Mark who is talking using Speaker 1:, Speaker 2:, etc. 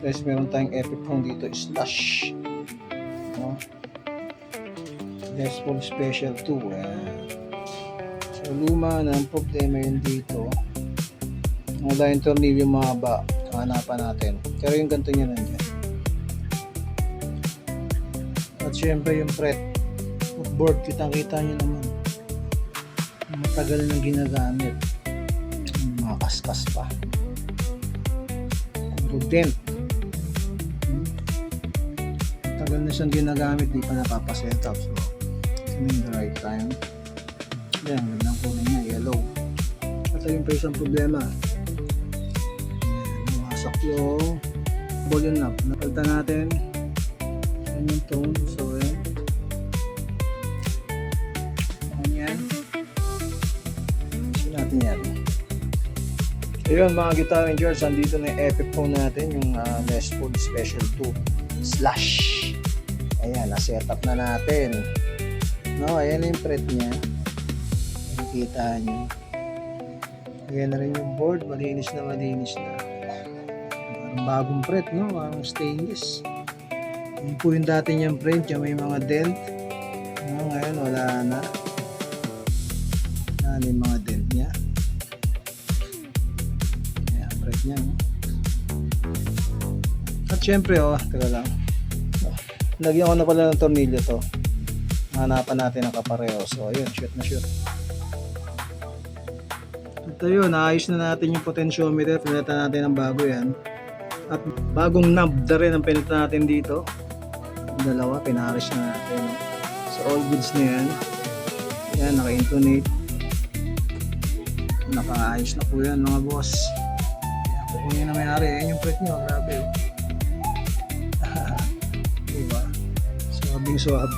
Speaker 1: guys, meron tayong Epiphone dito, slash, no? Les Paul Special 2. So luma na, ang problema yun dito, wala yung tornilyo mahaba, hanapan natin, pero yung ganito nyo nandiyan. At syempre yung fret board, kitang kita nyo naman, matagal na ginagamit, mga kaskas pa, dent, tagal na siyang ginagamit, di pa napapaset up. So in the right time, yan, gandang kulay niya, yellow. At ayun pa isang problema, masak yung volume knob, napalitan natin yan yung tone. So yan, gusto natin yan. Ayun mga Guitar Rangers, andito na yung Epiphone natin, yung Les Paul Special 2 slash. Ayan, na-setup na natin. No, ayan yung fret niya. Nakikita nyo. Ayan na rin yung board, malinis na malinis na. Parang bagong fret, no? Parang stainless. Yun po yung dati niyang fret, yung may mga dent. No, ngayon wala na. Wala na yung mga dent niya. Niya, no? At syempre, teka lang, lagyan ko na pala ng tornilyo to, hanapan natin ang kapareho. So ayun, shoot na shoot. At ayun, naayos na natin yung potentiometer, pinalitan natin ng bago yan, at bagong knob na rin ang pinalitan natin dito, dalawa, pinaris na natin. So all goods na yan. Yan, naka-intonate, nakaayos na po yan mga boss. Kung yun na may-ari, yun yung fret nyo, grabe. Diba? Suwabing suwabe.